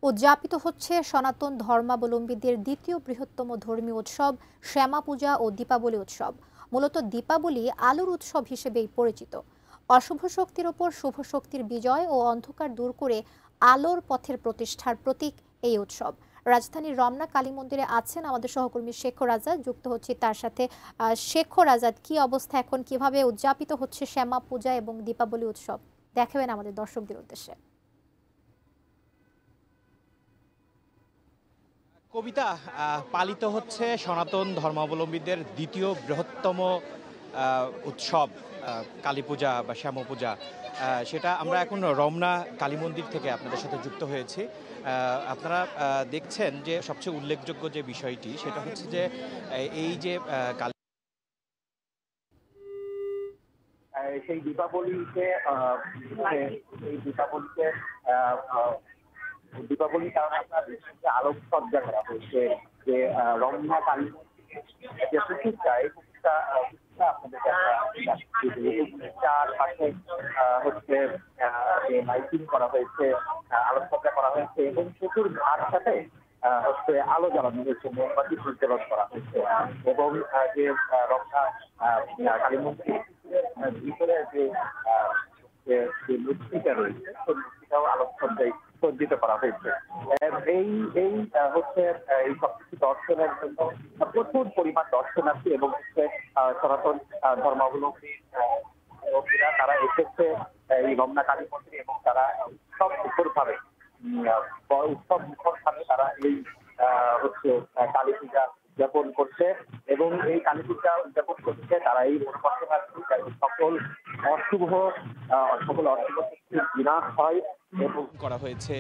উদযাপিত হচ্ছে সনাতন ধর্মাবলম্বীদের দ্বিতীয় বৃহত্তম ধর্মীয় উৎসব শ্যামা পূজা ও দীপাবলি উৎসব। মূলত দীপাবলি আলোর উৎসব হিসেবেই পরিচিত। অশুভ শক্তির ওপর শুভ শক্তির বিজয় ও অন্ধকার দূর করে আলোর পথের প্রতিষ্ঠার প্রতীক এই উৎসব। রাজধানীর রমনা কালী মন্দিরে আছেন আমাদের সহকর্মী শেখর আজাদ, যুক্ত হচ্ছে তার সাথে। শেখর আজাদ, কি অবস্থা এখন, কিভাবে উদযাপিত হচ্ছে শ্যামা পূজা এবং দীপাবলি উৎসব, দেখাবেন আমাদের দর্শকদের উদ্দেশ্যে। কবিতা পালিত হচ্ছে সনাতন ধর্মাবলম্বীদের দ্বিতীয় বৃহত্তম উৎসব কালী পূজা বা শ্যামা পূজা। সেটা আমরা এখন রমনা কালী মন্দির থেকে আপনাদের সাথে যুক্ত হয়েছি। আপনারা দেখছেন যে সবচেয়ে উল্লেখযোগ্য যে বিষয়টি সেটা হচ্ছে যে এই যে কালী সেই দীপাবলিতে এই দীপাবলিতে আহ, আহ, দীপাবলির কারণে আপনার যে আলোকসজ্জা করা হয়েছে, যে রমনা কালী মন্দিরের যে পুকুরটা, এই পুকুরটা আপনাদেরকে পুকুরটার পাশে হচ্ছে যে লাইটিং করা হয়েছে, আলোকসজ্জা করা হয়েছে এবং পুকুর ঘাটটাতে হচ্ছে আলো জ্বালানো হয়েছে, মোমবাতি প্রজ্বলন করা হয়েছে এবং যে রমনা কালী মন্দিরের ভিতরে যে মূর্তিটা রয়েছে সেই মূর্তিটাও আলোকসজ্জায় সজ্জিত করা হয়েছে। এই এই হচ্ছে এই সবকিছু দর্শনের জন্য প্রচুর পরিমাণ দর্শনার্থী এবং হচ্ছে সনাতন ধর্মাবলম্বী লোকেরা তারা এসেছে এই রমনা কালী মন্দিরে এবং তারা উৎসব মুখর ভাবে তারা এই হচ্ছে কালী পূজা উদযাপন করছে এবং এই কালী পূজা উদযাপন করছে তারা এই মনোবাসনার্থী সকল অশুভ শক্তির বিনাশ হয় এবং করা হয়েছে,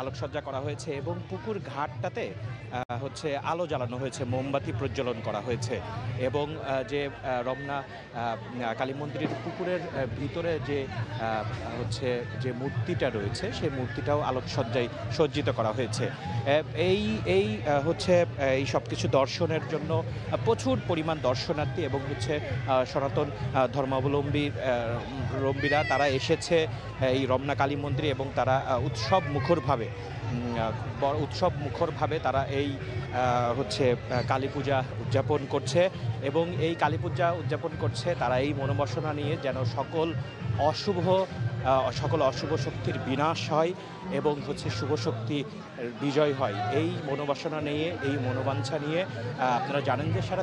আলোকসজ্জা করা হয়েছে এবং পুকুর ঘাটটাতে হচ্ছে আলো জ্বালানো হয়েছে, মোমবাতি প্রজ্বলন করা হয়েছে এবং যে রমনা কালী মন্দিরের পুকুরের ভিতরে যে হচ্ছে যে মূর্তিটা রয়েছে সেই মূর্তিটাও আলোকসজ্জায় সজ্জিত করা হয়েছে। এই এই হচ্ছে এই সব কিছু দর্শনের জন্য প্রচুর পরিমাণ দর্শনার্থী এবং হচ্ছে সনাতন ধর্মাবলম্বীরা তারা এসেছে এই রমনা কালী মন্দিরে এবং তারা উৎসব মুখরভাবে তারা এই হচ্ছে কালী পূজা উদযাপন করছে এবং এই কালী পূজা উদযাপন করছে তারা এই মনোবাসনা নিয়ে যেন সকল অশুভ শক্তির বিনাশ হয় এবং হচ্ছে শুভ শক্তি বিজয় হয়। এই মনোবাসনা নিয়ে, এই মনোবাঞ্ছা নিয়ে আপনারা জানেন যে সারা